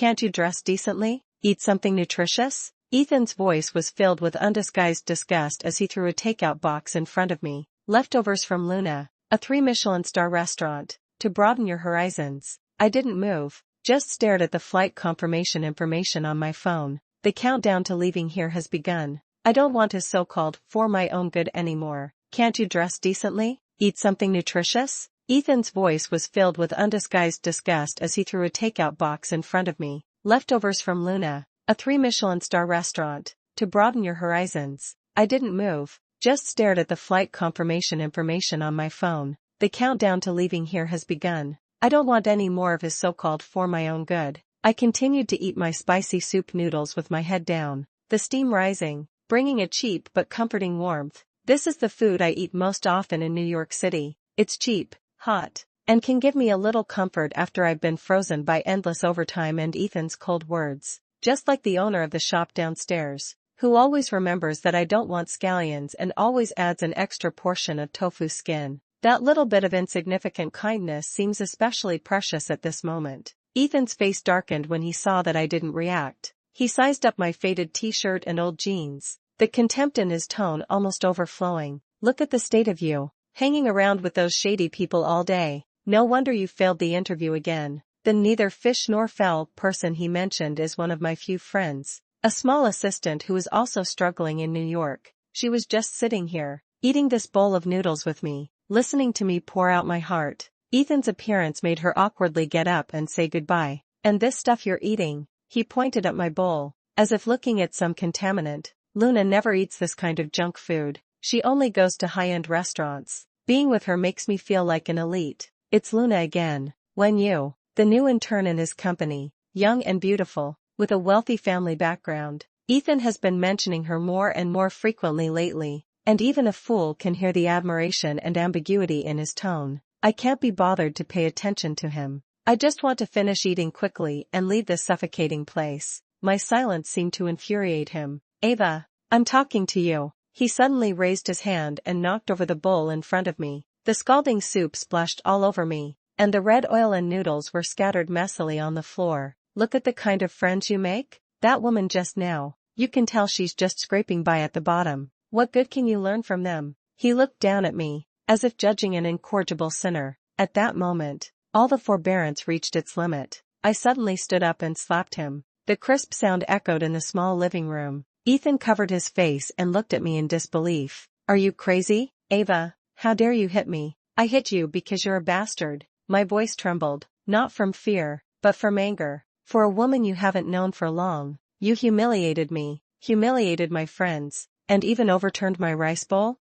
Can't you dress decently? Eat something nutritious? Ethan's voice was filled with undisguised disgust as he threw a takeout box in front of me. Leftovers from Luna, a 3-Michelin-star restaurant. To broaden your horizons. I didn't move, just stared at the flight confirmation information on my phone. The countdown to leaving here has begun. I don't want his so-called "for my own good" anymore. Can't you dress decently? Eat something nutritious? Ethan's voice was filled with undisguised disgust as he threw a takeout box in front of me. Leftovers from Luna, a 3-Michelin-star restaurant. To broaden your horizons. I didn't move, just stared at the flight confirmation information on my phone. The countdown to leaving here has begun. I don't want any more of his so-called "for my own good." I continued to eat my spicy soup noodles with my head down, the steam rising, bringing a cheap but comforting warmth. This is the food I eat most often in New York City. It's cheap, hot, and can give me a little comfort after I've been frozen by endless overtime and Ethan's cold words. Just like the owner of the shop downstairs, who always remembers that I don't want scallions and always adds an extra portion of tofu skin. That little bit of insignificant kindness seems especially precious at this moment. Ethan's face darkened when he saw that I didn't react. He sized up my faded t-shirt and old jeans, the contempt in his tone almost overflowing. Look at the state of you, hanging around with those shady people all day. No wonder you failed the interview again. The neither fish nor fowl person he mentioned is one of my few friends, a small assistant who is also struggling in New York. She was just sitting here, eating this bowl of noodles with me, listening to me pour out my heart. Ethan's appearance made her awkwardly get up and say goodbye. And this stuff you're eating? He pointed at my bowl, as if looking at some contaminant. Luna never eats this kind of junk food. She only goes to high-end restaurants. Being with her makes me feel like an elite. It's Luna again. When you, the new intern in his company, young and beautiful, with a wealthy family background. Ethan has been mentioning her more and more frequently lately, and even a fool can hear the admiration and ambiguity in his tone. I can't be bothered to pay attention to him. I just want to finish eating quickly and leave this suffocating place. My silence seemed to infuriate him. Ava, I'm talking to you. He suddenly raised his hand and knocked over the bowl in front of me. The scalding soup splashed all over me, and the red oil and noodles were scattered messily on the floor. Look at the kind of friends you make. That woman just now, you can tell she's just scraping by at the bottom. What good can you learn from them? He looked down at me, as if judging an incorrigible sinner. At that moment, all the forbearance reached its limit. I suddenly stood up and slapped him. The crisp sound echoed in the small living room. Ethan covered his face and looked at me in disbelief. Are you crazy, Ava? How dare you hit me? I hit you because you're a bastard. My voice trembled, not from fear, but from anger. For a woman you haven't known for long, you humiliated me, humiliated my friends, and even overturned my rice bowl?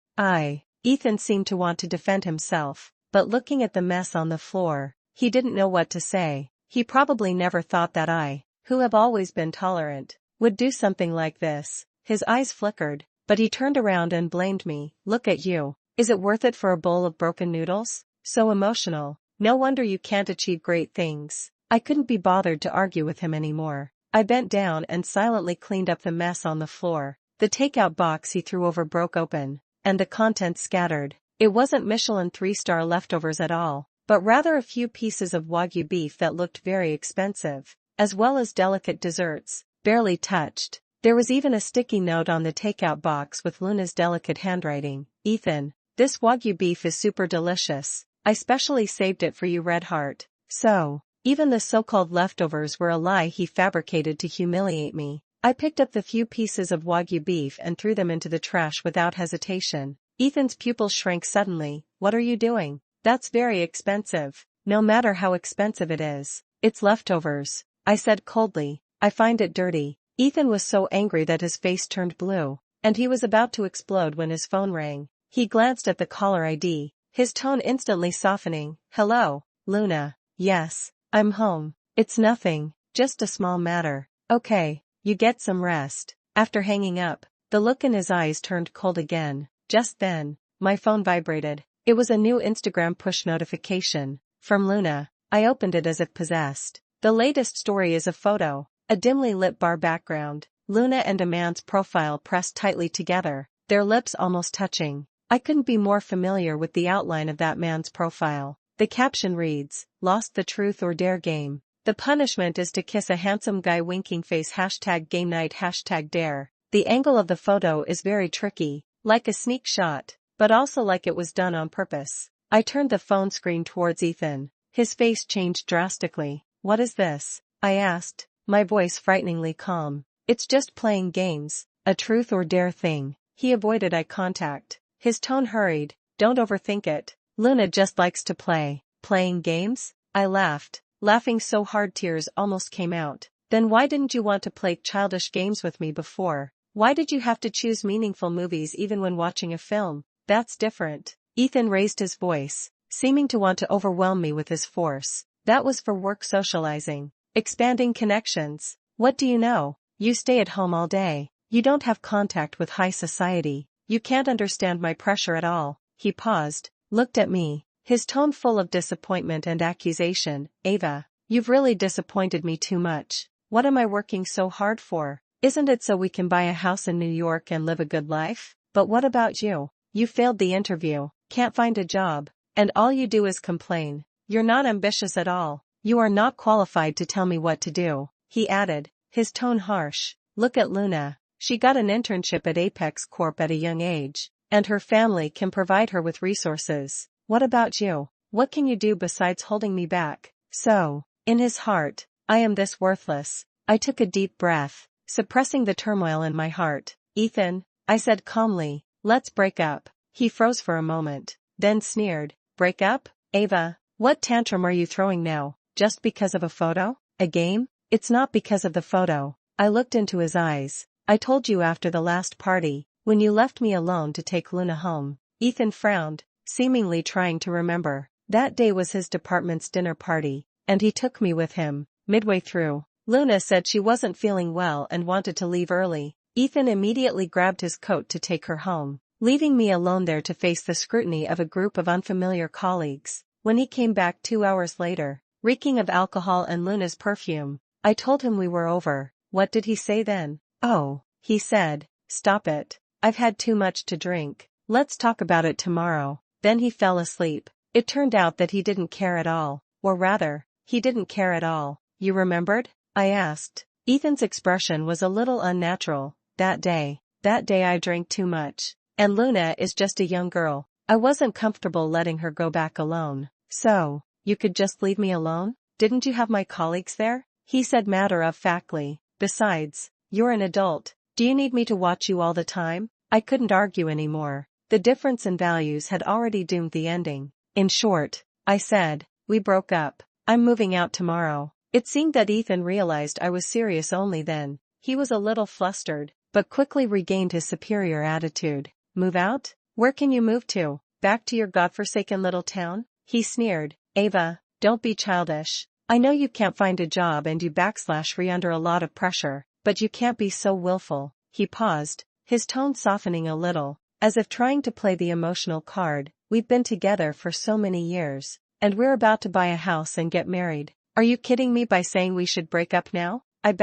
Ethan seemed to want to defend himself, but looking at the mess on the floor, he didn't know what to say. He probably never thought that I, who have always been tolerant, would do something like this. His eyes flickered, but he turned around and blamed me. Look at you. Is it worth it for a bowl of broken noodles? So emotional. No wonder you can't achieve great things. I couldn't be bothered to argue with him anymore. I bent down and silently cleaned up the mess on the floor. The takeout box he threw over broke open, and the contents scattered. It wasn't Michelin 3-star leftovers at all, but rather a few pieces of Wagyu beef that looked very expensive, as well as delicate desserts, barely touched. There was even a sticky note on the takeout box with Luna's delicate handwriting. Ethan, this Wagyu beef is super delicious. I specially saved it for you, Red Heart. So, even the so-called leftovers were a lie he fabricated to humiliate me. I picked up the few pieces of Wagyu beef and threw them into the trash without hesitation. Ethan's pupils shrank suddenly. What are you doing? That's very expensive. No matter how expensive it is, it's leftovers, I said coldly. I find it dirty. Ethan was so angry that his face turned blue, and he was about to explode when his phone rang. He glanced at the caller ID, his tone instantly softening. Hello, Luna. Yes, I'm home. It's nothing, just a small matter. Okay, you get some rest. After hanging up, the look in his eyes turned cold again. Just then, my phone vibrated. It was a new Instagram push notification from Luna. I opened it as if possessed. The latest story is a photo, a dimly lit bar background, Luna and a man's profile pressed tightly together, their lips almost touching. I couldn't be more familiar with the outline of that man's profile. The caption reads, "Lost the truth or dare game." The punishment is to kiss a handsome guy winking face #game night #dare. The angle of the photo is very tricky, like a sneak shot, but also like it was done on purpose. I turned the phone screen towards Ethan. His face changed drastically. What is this? I asked, my voice frighteningly calm. It's just playing games, a truth or dare thing. He avoided eye contact. His tone hurried. Don't overthink it. Luna just likes to play. Playing games? I laughed, laughing so hard tears almost came out. Then why didn't you want to play childish games with me before? Why did you have to choose meaningful movies even when watching a film? That's different. Ethan raised his voice, seeming to want to overwhelm me with his force. That was for work socializing. Expanding connections. What do you know? You stay at home all day. You don't have contact with high society. You can't understand my pressure at all. He paused, looked at me, his tone full of disappointment and accusation. Ava, you've really disappointed me too much. What am I working so hard for? Isn't it so we can buy a house in New York and live a good life? But what about you? You failed the interview, can't find a job, and all you do is complain. You're not ambitious at all. You are not qualified to tell me what to do, he added, his tone harsh. Look at Luna. She got an internship at Apex Corp at a young age, and her family can provide her with resources. What about you? What can you do besides holding me back? So, in his heart, I am this worthless. I took a deep breath, suppressing the turmoil in my heart. Ethan, I said calmly, let's break up. He froze for a moment, then sneered. Break up? Ava, what tantrum are you throwing now? Just because of a photo? A game? It's not because of the photo. I looked into his eyes. I told you after the last party, when you left me alone to take Luna home. Ethan frowned, seemingly trying to remember. That day was his department's dinner party, and he took me with him. Midway through, Luna said she wasn't feeling well and wanted to leave early. Ethan immediately grabbed his coat to take her home, leaving me alone there to face the scrutiny of a group of unfamiliar colleagues. When he came back 2 hours later, reeking of alcohol and Luna's perfume, I told him we were over. What did he say then? Oh, he said, stop it. I've had too much to drink. Let's talk about it tomorrow. Then he fell asleep. It turned out that he didn't care at all. Or rather, he didn't care at all. You remembered? I asked. Ethan's expression was a little unnatural. That day I drank too much. And Luna is just a young girl. I wasn't comfortable letting her go back alone. So, you could just leave me alone? Didn't you have my colleagues there? He said matter-of-factly. Besides, you're an adult. Do you need me to watch you all the time? I couldn't argue anymore. The difference in values had already doomed the ending. In short, I said, we broke up. I'm moving out tomorrow. It seemed that Ethan realized I was serious only then. He was a little flustered, but quickly regained his superior attitude. Move out? Where can you move to? Back to your godforsaken little town? He sneered. Ava, don't be childish. I know you can't find a job and you /re under a lot of pressure, but you can't be so willful. He paused, his tone softening a little, as if trying to play the emotional card. We've been together for so many years, and we're about to buy a house and get married. Are you kidding me by saying we should break up now? I'm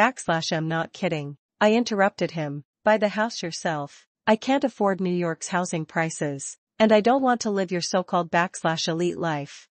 not kidding. I interrupted him. Buy the house yourself. I can't afford New York's housing prices, and I don't want to live your so-called /elite life.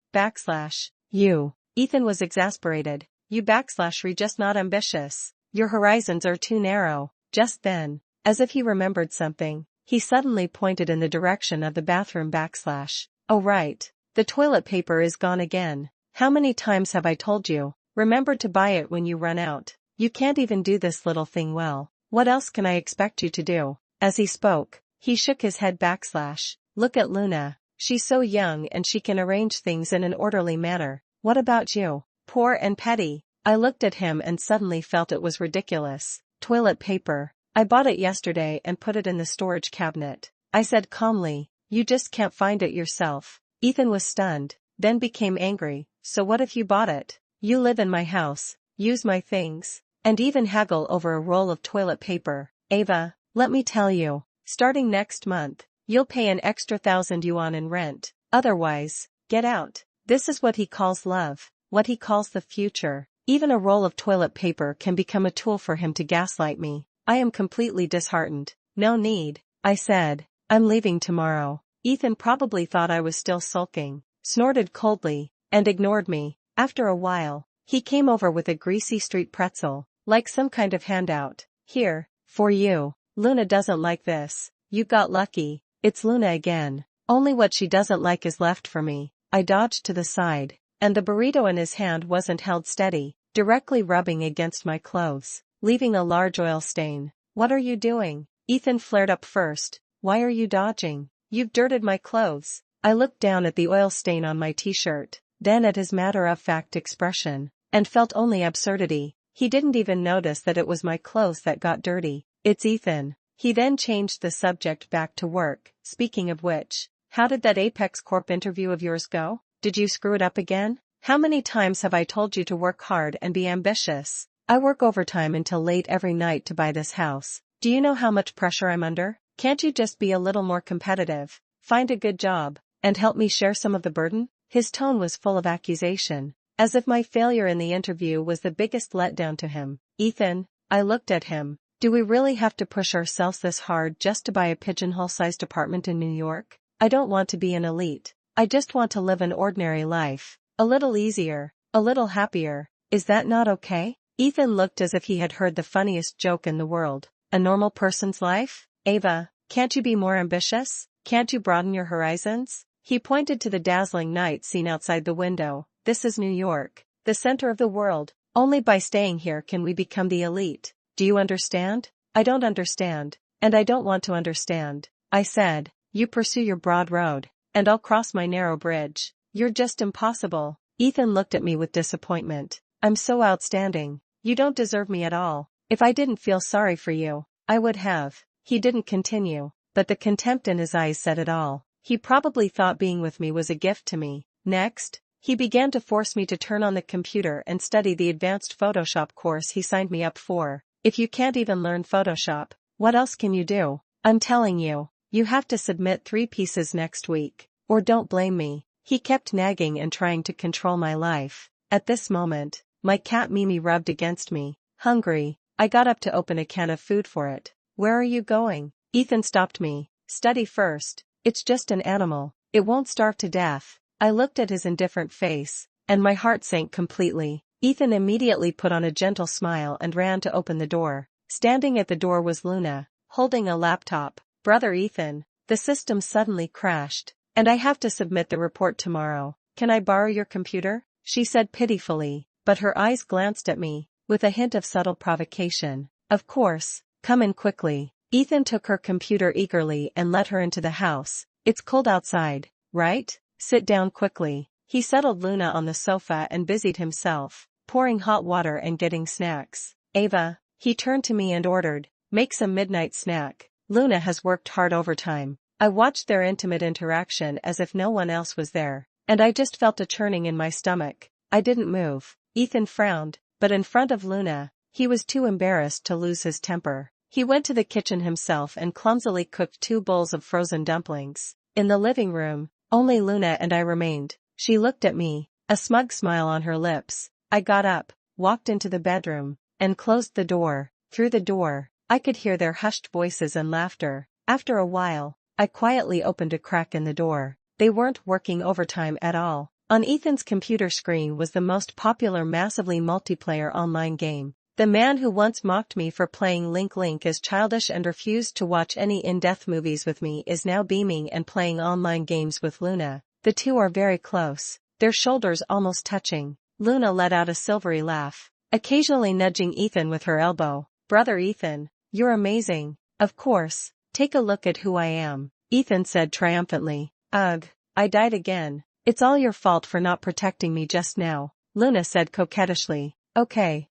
You. Ethan was exasperated. You /re just not ambitious. Your horizons are too narrow. Just then, as if he remembered something, he suddenly pointed in the direction of the bathroom /. Oh right. The toilet paper is gone again. How many times have I told you? Remember to buy it when you run out. You can't even do this little thing well. What else can I expect you to do? As he spoke, he shook his head /. Look at Luna. She's so young and she can arrange things in an orderly manner. What about you? Poor and petty. I looked at him and suddenly felt it was ridiculous. Toilet paper. I bought it yesterday and put it in the storage cabinet. I said calmly, you just can't find it yourself. Ethan was stunned, then became angry. So what if you bought it? You live in my house, use my things, and even haggle over a roll of toilet paper. Ava, let me tell you, starting next month, you'll pay an extra 1,000 yuan in rent. Otherwise, get out. This is what he calls love, what he calls the future. Even a roll of toilet paper can become a tool for him to gaslight me. I am completely disheartened. No need, I said. I'm leaving tomorrow. Ethan probably thought I was still sulking, snorted coldly, and ignored me. After a while, He came over with a greasy street pretzel, like some kind of handout. Here, for you. Luna doesn't like this. You got lucky. It's Luna again. Only what she doesn't like is left for me. I dodged to the side, and the burrito in his hand wasn't held steady, directly rubbing against my clothes, leaving a large oil stain. What are you doing? Ethan flared up first. Why are you dodging? You've dirted my clothes. I looked down at the oil stain on my t-shirt, then at his matter-of-fact expression, and felt only absurdity. He didn't even notice that it was my clothes that got dirty. It's Ethan. He then changed the subject back to work. Speaking of which, how did that Apex Corp interview of yours go? Did you screw it up again? How many times have I told you to work hard and be ambitious? I work overtime until late every night to buy this house. Do you know how much pressure I'm under? Can't you just be a little more competitive, find a good job, and help me share some of the burden? His tone was full of accusation, as if my failure in the interview was the biggest letdown to him. Ethan, I looked at him. Do we really have to push ourselves this hard just to buy a pigeonhole-sized apartment in New York? I don't want to be an elite. I just want to live an ordinary life. A little easier, a little happier. Is that not okay? Ethan looked as if he had heard the funniest joke in the world. A normal person's life? Ava, can't you be more ambitious? Can't you broaden your horizons? He pointed to the dazzling night scene outside the window. This is New York, the center of the world. Only by staying here can we become the elite. Do you understand? I don't understand, and I don't want to understand. I said, you pursue your broad road, and I'll cross my narrow bridge. You're just impossible. Ethan looked at me with disappointment. I'm so outstanding. You don't deserve me at all. If I didn't feel sorry for you, I would have. He didn't continue, but the contempt in his eyes said it all. He probably thought being with me was a gift to me. Next, he began to force me to turn on the computer and study the advanced Photoshop course he signed me up for. If you can't even learn Photoshop, what else can you do? I'm telling you, you have to submit 3 pieces next week. Or don't blame me. He kept nagging and trying to control my life. At this moment, my cat Mimi rubbed against me. Hungry, I got up to open a can of food for it. Where are you going? Ethan stopped me. Study first. It's just an animal. It won't starve to death. I looked at his indifferent face, and my heart sank completely. Ethan immediately put on a gentle smile and ran to open the door. Standing at the door was Luna, holding a laptop. Brother Ethan, the system suddenly crashed, and I have to submit the report tomorrow. Can I borrow your computer? She said pitifully, but her eyes glanced at me, with a hint of subtle provocation. Of course, come in quickly. Ethan took her computer eagerly and let her into the house. It's cold outside, right? Sit down quickly. He settled Luna on the sofa and busied himself, pouring hot water and getting snacks. Ava, he turned to me and ordered, make some midnight snack. Luna has worked hard overtime. I watched their intimate interaction as if no one else was there, and I just felt a churning in my stomach. I didn't move. Ethan frowned, but in front of Luna, he was too embarrassed to lose his temper. He went to the kitchen himself and clumsily cooked 2 bowls of frozen dumplings. In the living room, only Luna and I remained. She looked at me, a smug smile on her lips. I got up, walked into the bedroom, and closed the door. Through the door, I could hear their hushed voices and laughter. After a while, I quietly opened a crack in the door. They weren't working overtime at all. On Ethan's computer screen was the most popular massively multiplayer online game. The man who once mocked me for playing Link Link as childish and refused to watch any in-depth movies with me is now beaming and playing online games with Luna. The two are very close, their shoulders almost touching. Luna let out a silvery laugh, occasionally nudging Ethan with her elbow. Brother Ethan, you're amazing. Of course, take a look at who I am, Ethan said triumphantly. Ugh, I died again. It's all your fault for not protecting me just now, Luna said coquettishly. Okay,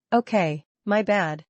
my bad.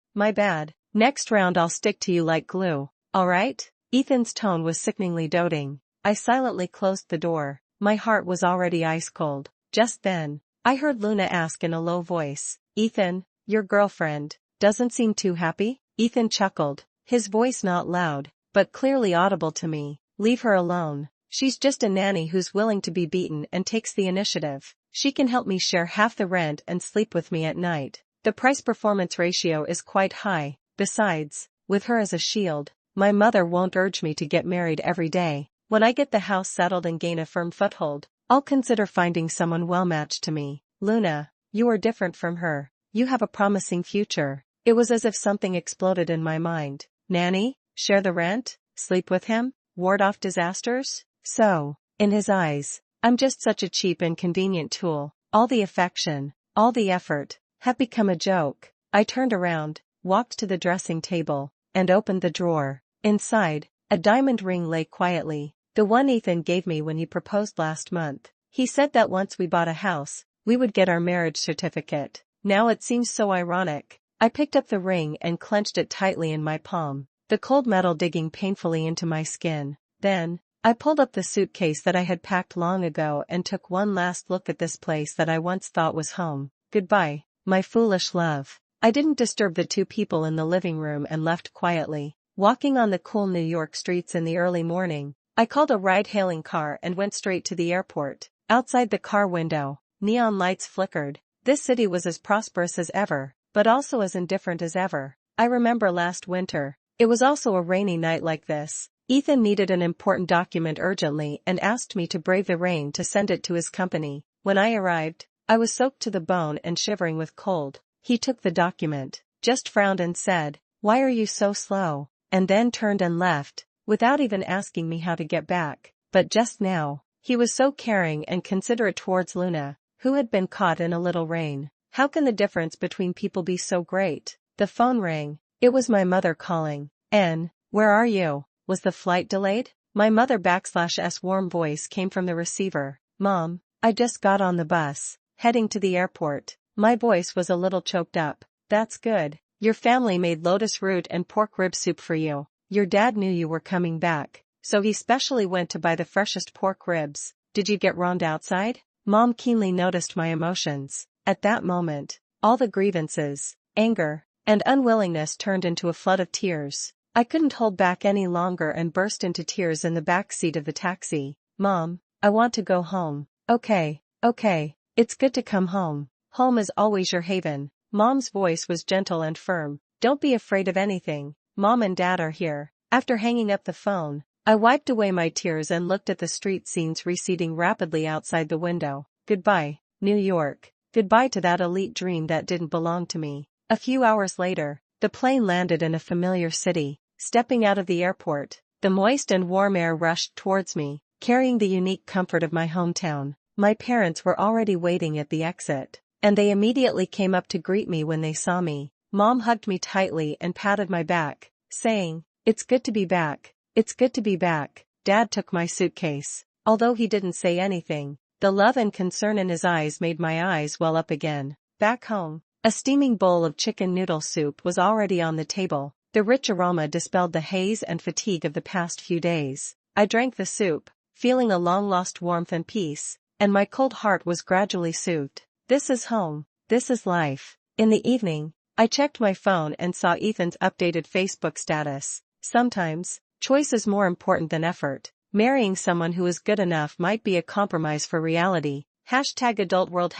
Next round I'll stick to you like glue, alright? Ethan's tone was sickeningly doting. I silently closed the door. My heart was already ice cold. Just then, I heard Luna ask in a low voice, Ethan, your girlfriend, doesn't seem too happy? Ethan chuckled, his voice not loud, but clearly audible to me. Leave her alone. She's just a nanny who's willing to be beaten and takes the initiative. She can help me share half the rent and sleep with me at night. The price-performance ratio is quite high. Besides, with her as a shield, my mother won't urge me to get married every day. When I get the house settled and gain a firm foothold, I'll consider finding someone well-matched to me. Luna, You are different from her. You have a promising future. It was as if something exploded in my mind. Nanny? Share the rent? Sleep with him? Ward off disasters? So, in his eyes, I'm just such a cheap and convenient tool. All the affection, all the effort, have become a joke. I turned around, walked to the dressing table, and opened the drawer. Inside, a diamond ring lay quietly, the one Ethan gave me when he proposed last month. He said that once we bought a house, we would get our marriage certificate. Now it seems so ironic. I picked up the ring and clenched it tightly in my palm, the cold metal digging painfully into my skin. Then, I pulled up the suitcase that I had packed long ago and took one last look at this place that I once thought was home. Goodbye, my foolish love. I didn't disturb the two people in the living room and left quietly. Walking on the cool New York streets in the early morning, I called a ride-hailing car and went straight to the airport. Outside the car window, neon lights flickered. This city was as prosperous as ever, but also as indifferent as ever. I remember last winter. It was also a rainy night like this. Ethan needed an important document urgently and asked me to brave the rain to send it to his company. When I arrived, I was soaked to the bone and shivering with cold. He took the document, just frowned and said, "Why are you so slow?" and then turned and left, without even asking me how to get back. But just now, he was so caring and considerate towards Luna, who had been caught in a little rain. How can the difference between people be so great? The phone rang. It was my mother calling. "Anne, where are you? Was the flight delayed?" My mother/s warm voice came from the receiver. "Mom, I just got on the bus, heading to the airport." My voice was a little choked up. "That's good. Your family made lotus root and pork rib soup for you. Your dad knew you were coming back, so he specially went to buy the freshest pork ribs. Did you get wronged outside?" Mom keenly noticed my emotions. At that moment, all the grievances, anger, and unwillingness turned into a flood of tears. I couldn't hold back any longer and burst into tears in the back seat of the taxi. "Mom, I want to go home." Okay, it's good to come home. Home is always your haven." Mom's voice was gentle and firm. "Don't be afraid of anything. Mom and Dad are here." After hanging up the phone, I wiped away my tears and looked at the street scenes receding rapidly outside the window. Goodbye, New York. Goodbye to that elite dream that didn't belong to me. A few hours later, the plane landed in a familiar city. Stepping out of the airport, the moist and warm air rushed towards me, carrying the unique comfort of my hometown. My parents were already waiting at the exit, and they immediately came up to greet me when they saw me. Mom hugged me tightly and patted my back, saying, "It's good to be back. It's good to be back." Dad took my suitcase. Although he didn't say anything, the love and concern in his eyes made my eyes well up again. Back home, a steaming bowl of chicken noodle soup was already on the table. The rich aroma dispelled the haze and fatigue of the past few days. I drank the soup, feeling a long-lost warmth and peace, and my cold heart was gradually soothed. This is home. This is life. In the evening, I checked my phone and saw Ethan's updated Facebook status. Sometimes, choice is more important than effort. Marrying someone who is good enough might be a compromise for reality. #AdultWorld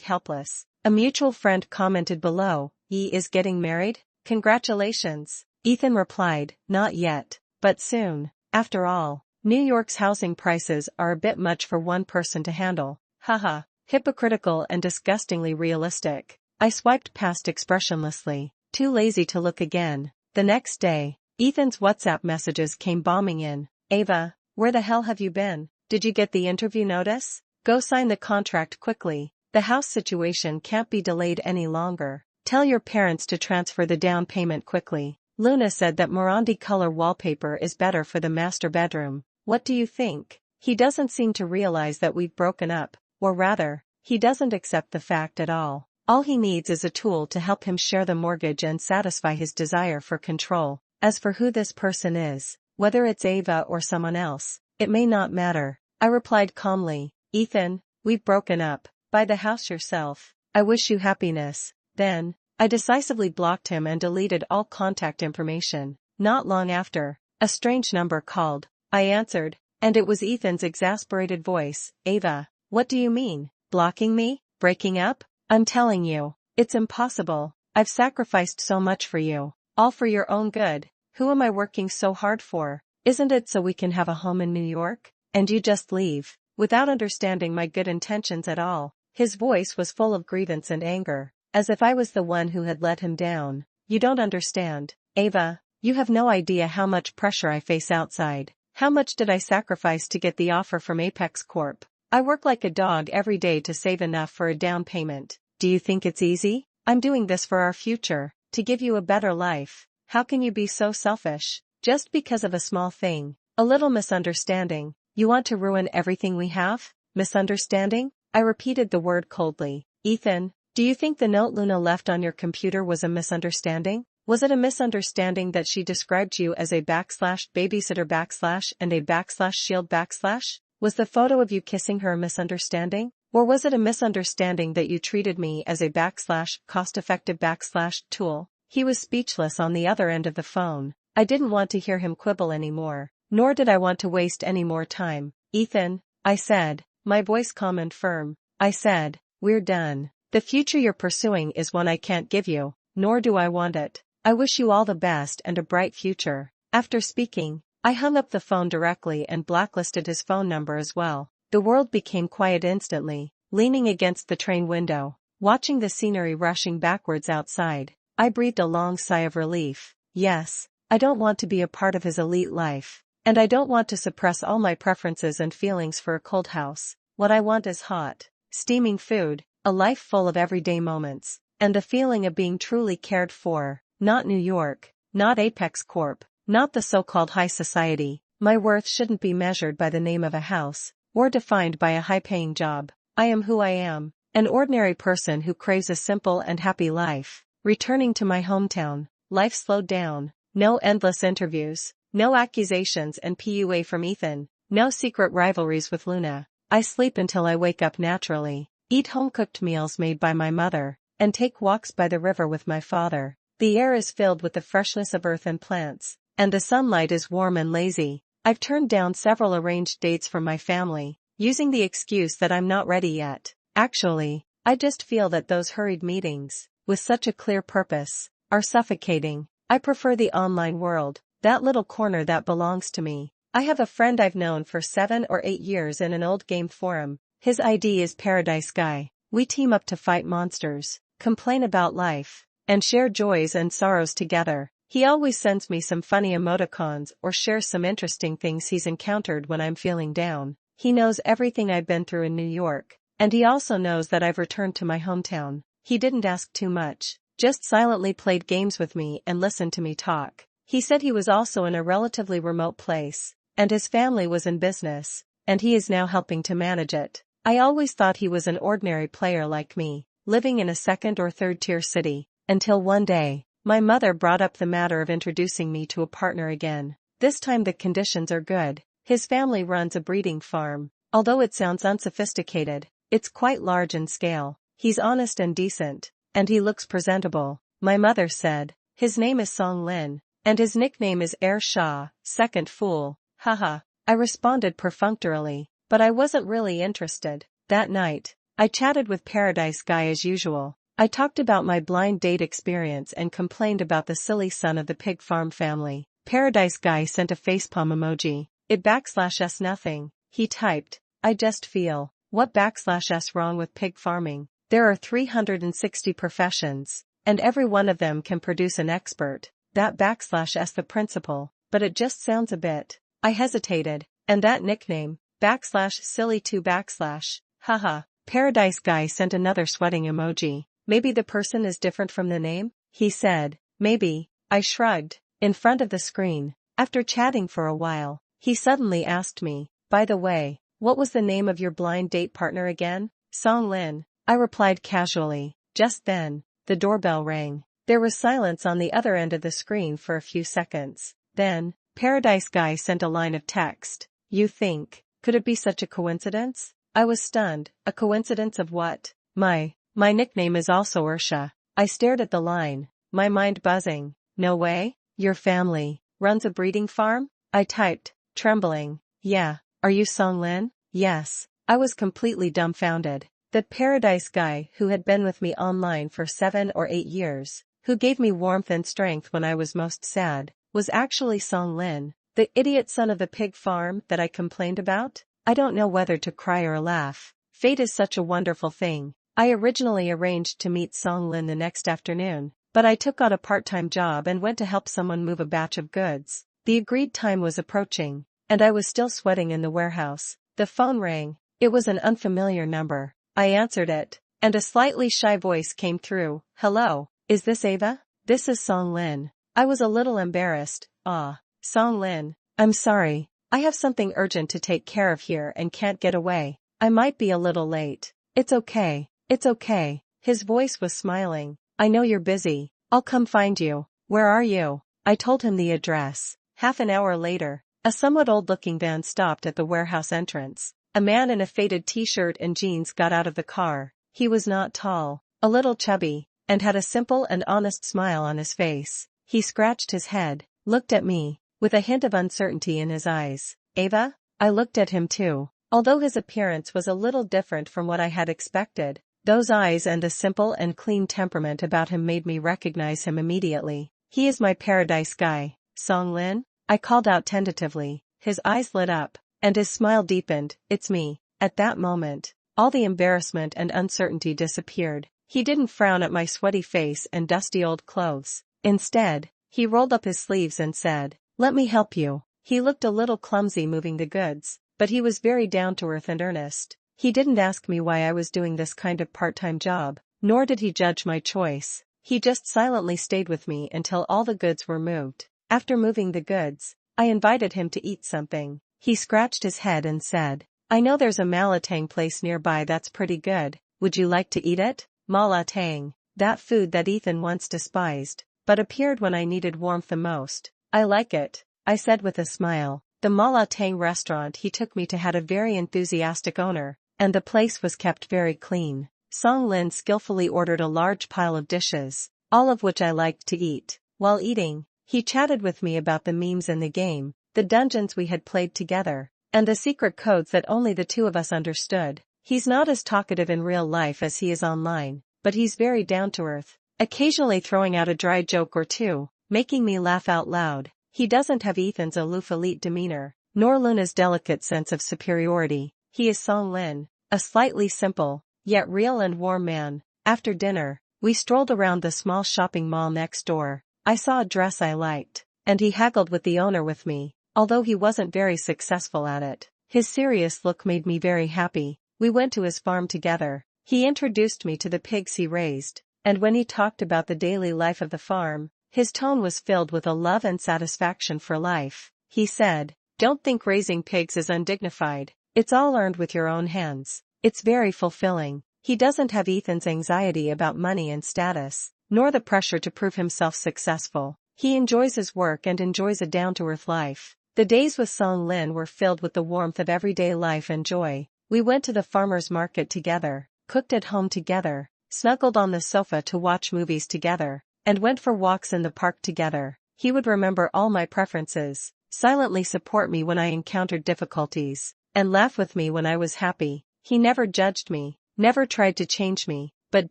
#helpless. A mutual friend commented below, "He is getting married? Congratulations." Ethan replied, "Not yet, but soon. After all, New York's housing prices are a bit much for one person to handle." Haha, hypocritical and disgustingly realistic. I swiped past expressionlessly, too lazy to look again. The next day, Ethan's WhatsApp messages came bombing in. "Ava, where the hell have you been? Did you get the interview notice? Go sign the contract quickly. The house situation can't be delayed any longer. Tell your parents to transfer the down payment quickly. Luna said that Morandi color wallpaper is better for the master bedroom. What do you think?" He doesn't seem to realize that we've broken up, or rather, he doesn't accept the fact at all. All he needs is a tool to help him share the mortgage and satisfy his desire for control. As for who this person is, whether it's Ava or someone else, it may not matter. I replied calmly, "Ethan, we've broken up. Buy the house yourself. I wish you happiness." Then, I decisively blocked him and deleted all contact information. Not long after, a strange number called. I answered, and it was Ethan's exasperated voice. "Ava, what do you mean? Blocking me? Breaking up? I'm telling you, it's impossible. I've sacrificed so much for you, all for your own good. Who am I working so hard for? Isn't it so we can have a home in New York? And you just leave, without understanding my good intentions at all." His voice was full of grievance and anger, as if I was the one who had let him down. You don't understand, Ava. You have no idea how much pressure I face outside. How much did I sacrifice to get the offer from Apex Corp? I work like a dog every day to save enough for a down payment. Do you think it's easy? I'm doing this for our future, to give you a better life. How can you be so selfish? Just because of a small thing, a little misunderstanding, you want to ruin everything we have? Misunderstanding? I repeated the word coldly. Ethan, do you think the note Luna left on your computer was a misunderstanding? Was it a misunderstanding that she described you as a /babysitter/ and a /shield/? Was the photo of you kissing her a misunderstanding? Or was it a misunderstanding that you treated me as a /cost-effective /tool? He was speechless on the other end of the phone. I didn't want to hear him quibble anymore, nor did I want to waste any more time. Ethan, I said, my voice calm and firm. I said, we're done. The future you're pursuing is one I can't give you, nor do I want it. I wish you all the best and a bright future. After speaking, I hung up the phone directly and blacklisted his phone number as well. The world became quiet instantly. Leaning against the train window, watching the scenery rushing backwards outside, I breathed a long sigh of relief. Yes, I don't want to be a part of his elite life. And I don't want to suppress all my preferences and feelings for a cold house. What I want is hot, steaming food, a life full of everyday moments, and a feeling of being truly cared for. Not New York, not Apex Corp, not the so-called high society. My worth shouldn't be measured by the name of a house, or defined by a high-paying job. I am who I am, an ordinary person who craves a simple and happy life. Returning to my hometown, life slowed down. No endless interviews, no accusations and PUA from Ethan, no secret rivalries with Luna. I sleep until I wake up naturally, eat home-cooked meals made by my mother, and take walks by the river with my father. The air is filled with the freshness of earth and plants, and the sunlight is warm and lazy. I've turned down several arranged dates from my family, using the excuse that I'm not ready yet. Actually, I just feel that those hurried meetings, with such a clear purpose, are suffocating. I prefer the online world, that little corner that belongs to me. I have a friend I've known for 7 or 8 years in an old game forum. His ID is Paradise Guy. We team up to fight monsters, complain about life, and share joys and sorrows together. He always sends me some funny emoticons or shares some interesting things he's encountered when I'm feeling down. He knows everything I've been through in New York, and he also knows that I've returned to my hometown. He didn't ask too much, just silently played games with me and listened to me talk. He said he was also in a relatively remote place, and his family was in business, and he is now helping to manage it. I always thought he was an ordinary player like me, living in a second or third tier city, until one day, my mother brought up the matter of introducing me to a partner again. This time the conditions are good. His family runs a breeding farm. Although it sounds unsophisticated, it's quite large in scale. He's honest and decent, and he looks presentable. My mother said, his name is Song Lin, and his nickname is Air Shah, second fool. Haha. I responded perfunctorily, but I wasn't really interested. That night, I chatted with Paradise Guy as usual. I talked about my blind date experience and complained about the silly son of the pig farm family. Paradise Guy sent a facepalm emoji. It /s nothing. He typed, I just feel. What /s wrong with pig farming? There are 360 professions, and every one of them can produce an expert. That /s the principle, but it just sounds a bit. I hesitated, and that nickname, /silly2 /. Haha. Paradise Guy sent another sweating emoji. Maybe the person is different from the name? He said, maybe. I shrugged. In front of the screen, after chatting for a while, he suddenly asked me, by the way, what was the name of your blind date partner again? Song Lin. I replied casually. Just then, the doorbell rang. There was silence on the other end of the screen for a few seconds. Then, Paradise Guy sent a line of text. You think, could it be such a coincidence? I was stunned. A coincidence of what? My nickname is also Ursha. I stared at the line, my mind buzzing. No way? Your family runs a breeding farm? I typed, trembling. Yeah. Are you Song Lin? Yes. I was completely dumbfounded. That Paradise Guy who had been with me online for 7 or 8 years, who gave me warmth and strength when I was most sad, was actually Song Lin, the idiot son of the pig farm that I complained about? I don't know whether to cry or laugh. Fate is such a wonderful thing. I originally arranged to meet Song Lin the next afternoon, but I took on a part-time job and went to help someone move a batch of goods. The agreed time was approaching, and I was still sweating in the warehouse. The phone rang. It was an unfamiliar number. I answered it, and a slightly shy voice came through. Hello, is this Ava? This is Song Lin. I was a little embarrassed. Song Lin, I'm sorry. I have something urgent to take care of here and can't get away. I might be a little late. It's okay. It's okay. His voice was smiling. I know you're busy. I'll come find you. Where are you? I told him the address. Half an hour later, a somewhat old-looking van stopped at the warehouse entrance. A man in a faded t-shirt and jeans got out of the car. He was not tall, a little chubby, and had a simple and honest smile on his face. He scratched his head, looked at me, with a hint of uncertainty in his eyes. Ava? I looked at him too. Although his appearance was a little different from what I had expected, those eyes and the simple and clean temperament about him made me recognize him immediately. He is my paradise guy. Song Lin? I called out tentatively. His eyes lit up, and his smile deepened. It's me. At that moment, all the embarrassment and uncertainty disappeared. He didn't frown at my sweaty face and dusty old clothes. Instead, he rolled up his sleeves and said, "Let me help you." He looked a little clumsy moving the goods, but he was very down-to-earth and earnest. He didn't ask me why I was doing this kind of part-time job, nor did he judge my choice. He just silently stayed with me until all the goods were moved. After moving the goods, I invited him to eat something. He scratched his head and said, "I know there's a malatang place nearby that's pretty good. Would you like to eat it?" Malatang, that food that Ethan once despised, but appeared when I needed warmth the most. "I like it," I said with a smile. The Malatang restaurant he took me to had a very enthusiastic owner, and the place was kept very clean. Song Lin skillfully ordered a large pile of dishes, all of which I liked to eat. While eating, he chatted with me about the memes in the game, the dungeons we had played together, and the secret codes that only the two of us understood. He's not as talkative in real life as he is online, but he's very down-to-earth, occasionally throwing out a dry joke or two, making me laugh out loud. He doesn't have Ethan's aloof elite demeanor, nor Luna's delicate sense of superiority. He is Song Lin, a slightly simple, yet real and warm man. After dinner, we strolled around the small shopping mall next door. I saw a dress I liked, and he haggled with the owner with me, although he wasn't very successful at it. His serious look made me very happy. We went to his farm together. He introduced me to the pigs he raised, and when he talked about the daily life of the farm, his tone was filled with a love and satisfaction for life. He said, "Don't think raising pigs is undignified. It's all earned with your own hands. It's very fulfilling." He doesn't have Ethan's anxiety about money and status, nor the pressure to prove himself successful. He enjoys his work and enjoys a down-to-earth life. The days with Song Lin were filled with the warmth of everyday life and joy. We went to the farmer's market together, cooked at home together, snuggled on the sofa to watch movies together, and went for walks in the park together. He would remember all my preferences, silently support me when I encountered difficulties, and laugh with me when I was happy. He never judged me, never tried to change me, but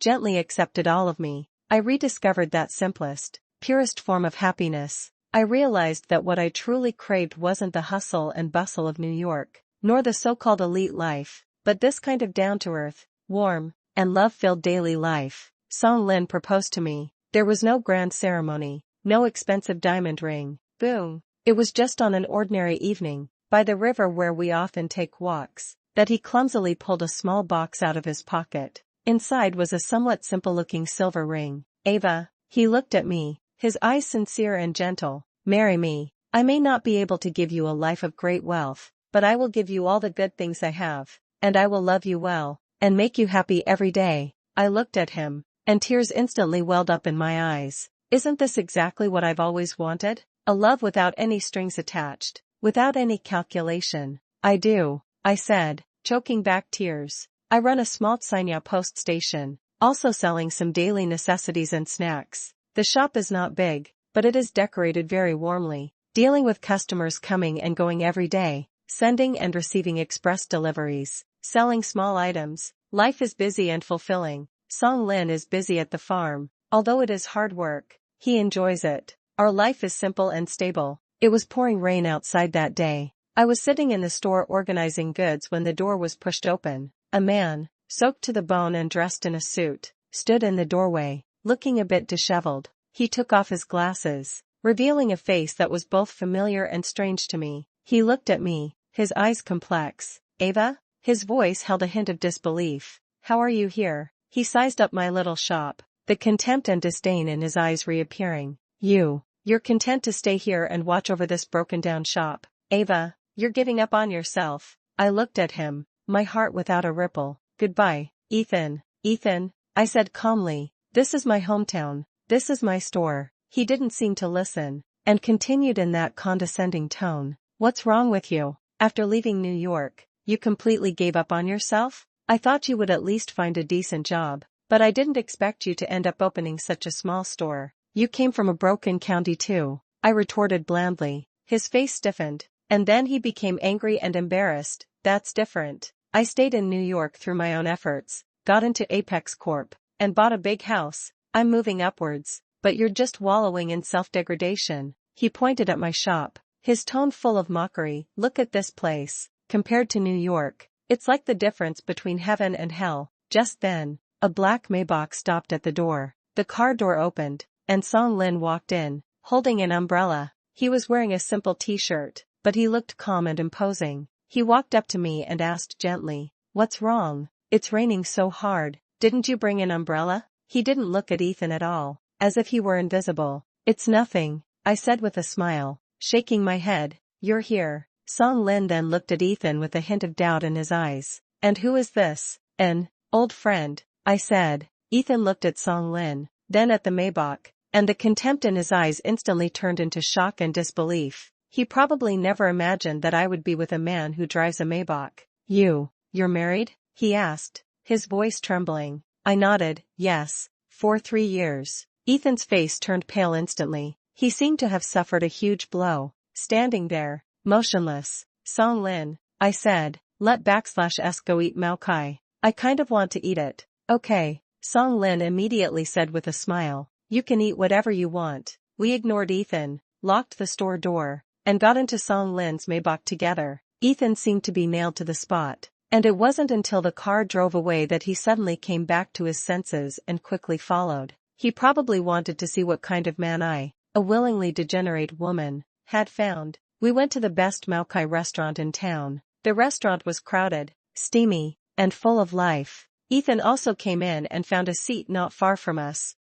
gently accepted all of me. I rediscovered that simplest, purest form of happiness. I realized that what I truly craved wasn't the hustle and bustle of New York, nor the so-called elite life, but this kind of down-to-earth, warm, and love-filled daily life. Song Lin proposed to me. There was no grand ceremony, no expensive diamond ring. Boom. It was just on an ordinary evening, by the river where we often take walks, that he clumsily pulled a small box out of his pocket. Inside was a somewhat simple-looking silver ring. "Ava," he looked at me, his eyes sincere and gentle, "marry me. I may not be able to give you a life of great wealth, but I will give you all the good things I have, and I will love you well, and make you happy every day." I looked at him, and tears instantly welled up in my eyes. Isn't this exactly what I've always wanted? A love without any strings attached, without any calculation. "I do," I said, choking back tears. I run a small Sanya post station, also selling some daily necessities and snacks. The shop is not big, but it is decorated very warmly, dealing with customers coming and going every day, sending and receiving express deliveries, selling small items. Life is busy and fulfilling. Song Lin is busy at the farm, although it is hard work. He enjoys it. Our life is simple and stable. It was pouring rain outside that day. I was sitting in the store organizing goods when the door was pushed open. A man, soaked to the bone and dressed in a suit, stood in the doorway, looking a bit disheveled. He took off his glasses, revealing a face that was both familiar and strange to me. He looked at me, his eyes complex. "Ava?" His voice held a hint of disbelief. "How are you here?" He sized up my little shop, the contempt and disdain in his eyes reappearing. You're content to stay here and watch over this broken-down shop. Ava, you're giving up on yourself." I looked at him, my heart without a ripple. "Goodbye, Ethan." "Ethan," I said calmly, "this is my hometown. This is my store." He didn't seem to listen, and continued in that condescending tone. "What's wrong with you? After leaving New York, you completely gave up on yourself? I thought you would at least find a decent job, but I didn't expect you to end up opening such a small store. You came from a broken county too," I retorted blandly. His face stiffened, and then he became angry and embarrassed. "That's different. I stayed in New York through my own efforts, got into Apex Corp, and bought a big house. I'm moving upwards, but you're just wallowing in self-degradation." He pointed at my shop, his tone full of mockery. "Look at this place. Compared to New York, it's like the difference between heaven and hell." Just then, a black Maybach stopped at the door. The car door opened, and Song Lin walked in, holding an umbrella. He was wearing a simple t-shirt, but he looked calm and imposing. He walked up to me and asked gently, "What's wrong? It's raining so hard. Didn't you bring an umbrella?" He didn't look at Ethan at all, as if he were invisible. "It's nothing," I said with a smile, shaking my head. "You're here." Song Lin then looked at Ethan with a hint of doubt in his eyes. "And who is this?" "An old friend," I said. Ethan looked at Song Lin, then at the Maybach, and the contempt in his eyes instantly turned into shock and disbelief. He probably never imagined that I would be with a man who drives a Maybach. You're married?" he asked, his voice trembling. I nodded, "Yes, for 3 years." Ethan's face turned pale instantly. He seemed to have suffered a huge blow. Standing there, motionless. "Song Lin," I said, "let/s go eat Mao Kai. I kind of want to eat it." "Okay," Song Lin immediately said with a smile. "You can eat whatever you want." We ignored Ethan, locked the store door, and got into Song Lin's Maybach together. Ethan seemed to be nailed to the spot, and it wasn't until the car drove away that he suddenly came back to his senses and quickly followed. He probably wanted to see what kind of man I, a willingly degenerate woman, had found. We went to the best Mao Kai restaurant in town. The restaurant was crowded, steamy, and full of life. Ethan also came in and found a seat not far from us.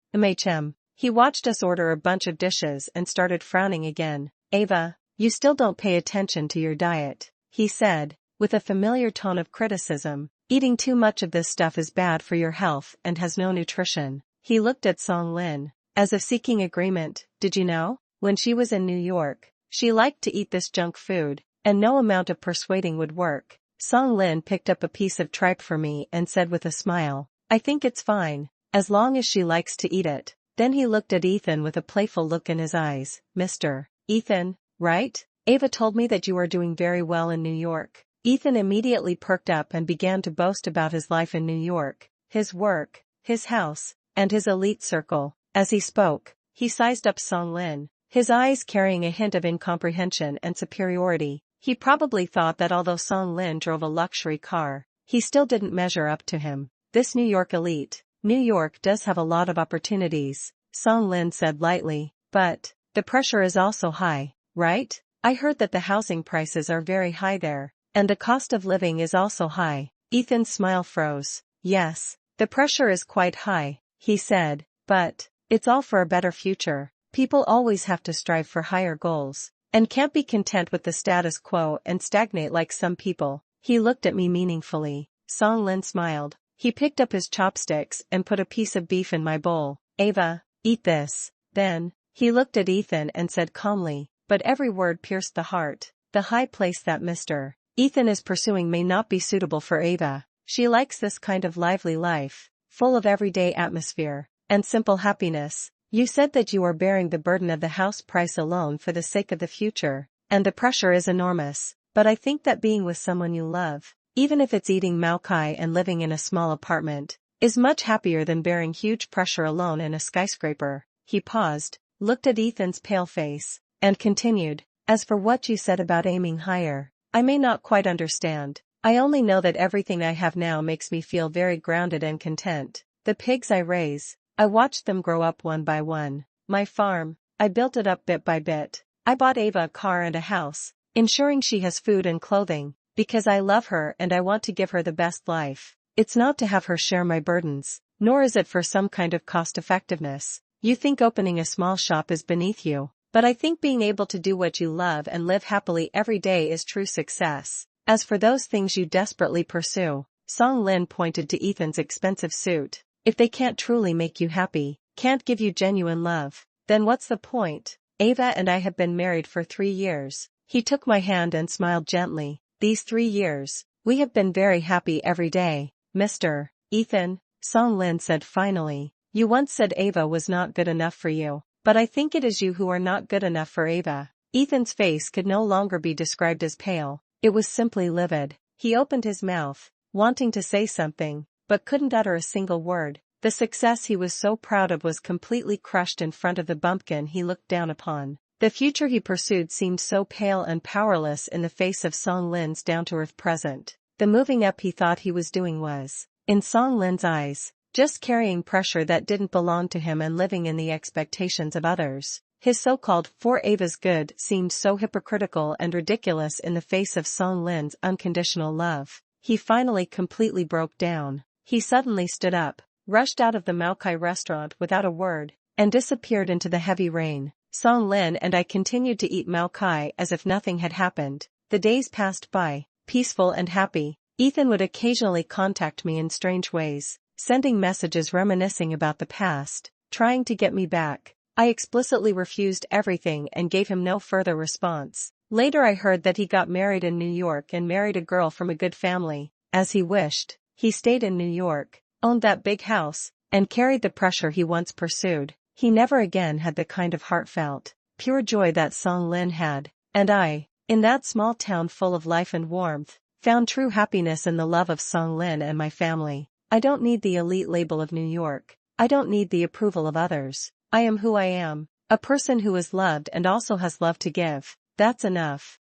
He watched us order a bunch of dishes and started frowning again. "Ava, you still don't pay attention to your diet," he said, with a familiar tone of criticism. "Eating too much of this stuff is bad for your health and has no nutrition." He looked at Song Lin, as if seeking agreement. "Did you know? When she was in New York, she liked to eat this junk food, and no amount of persuading would work." Song Lin picked up a piece of tripe for me and said with a smile, "I think it's fine, as long as she likes to eat it." Then he looked at Ethan with a playful look in his eyes. "Mr. Ethan, right? Ava told me that you are doing very well in New York." Ethan immediately perked up and began to boast about his life in New York, his work, his house, and his elite circle. As he spoke, he sized up Song Lin, his eyes carrying a hint of incomprehension and superiority. He probably thought that although Song Lin drove a luxury car, he still didn't measure up to him. "This New York elite. New York does have a lot of opportunities," Song Lin said lightly, "but the pressure is also high, right? I heard that the housing prices are very high there, and the cost of living is also high." Ethan's smile froze. "Yes, the pressure is quite high," he said, "but it's all for a better future. People always have to strive for higher goals, and can't be content with the status quo and stagnate like some people." He looked at me meaningfully. Song Lin smiled. He picked up his chopsticks and put a piece of beef in my bowl. "Ava, eat this." Then, he looked at Ethan and said calmly, but every word pierced the heart, "The high place that Mr. Ethan is pursuing may not be suitable for Ava. She likes this kind of lively life, full of everyday atmosphere, and simple happiness. You said that you are bearing the burden of the house price alone for the sake of the future, and the pressure is enormous, but I think that being with someone you love, even if it's eating Mao Kai and living in a small apartment, is much happier than bearing huge pressure alone in a skyscraper." He paused, looked at Ethan's pale face, and continued, "As for what you said about aiming higher, I may not quite understand. I only know that everything I have now makes me feel very grounded and content. The pigs I raise, I watched them grow up one by one. My farm, I built it up bit by bit. I bought Ava a car and a house, ensuring she has food and clothing, because I love her and I want to give her the best life. It's not to have her share my burdens, nor is it for some kind of cost-effectiveness. You think opening a small shop is beneath you, but I think being able to do what you love and live happily every day is true success. As for those things you desperately pursue, Song Lin pointed to Ethan's expensive suit. If they can't truly make you happy, can't give you genuine love, then what's the point? Ava and I have been married for 3 years. He took my hand and smiled gently. These 3 years, we have been very happy every day. Mr. Ethan, Song Lin said finally, you once said Ava was not good enough for you, but I think it is you who are not good enough for Ava. Ethan's face could no longer be described as pale, it was simply livid. He opened his mouth, wanting to say something, but couldn't utter a single word. The success he was so proud of was completely crushed in front of the bumpkin he looked down upon. The future he pursued seemed so pale and powerless in the face of Song Lin's down-to-earth present. The moving up he thought he was doing was, in Song Lin's eyes, just carrying pressure that didn't belong to him and living in the expectations of others. His so-called "for Ava's good" seemed so hypocritical and ridiculous in the face of Song Lin's unconditional love. He finally completely broke down. He suddenly stood up, rushed out of the Maokai restaurant without a word, and disappeared into the heavy rain. Song Lin and I continued to eat Maokai as if nothing had happened. The days passed by, peaceful and happy. Ethan would occasionally contact me in strange ways, sending messages reminiscing about the past, trying to get me back. I explicitly refused everything and gave him no further response. Later I heard that he got married in New York and married a girl from a good family, as he wished. He stayed in New York, owned that big house, and carried the pressure he once pursued. He never again had the kind of heartfelt, pure joy that Song Lin had, and I, in that small town full of life and warmth, found true happiness in the love of Song Lin and my family. I don't need the elite label of New York. I don't need the approval of others. I am who I am, a person who is loved and also has love to give. That's enough.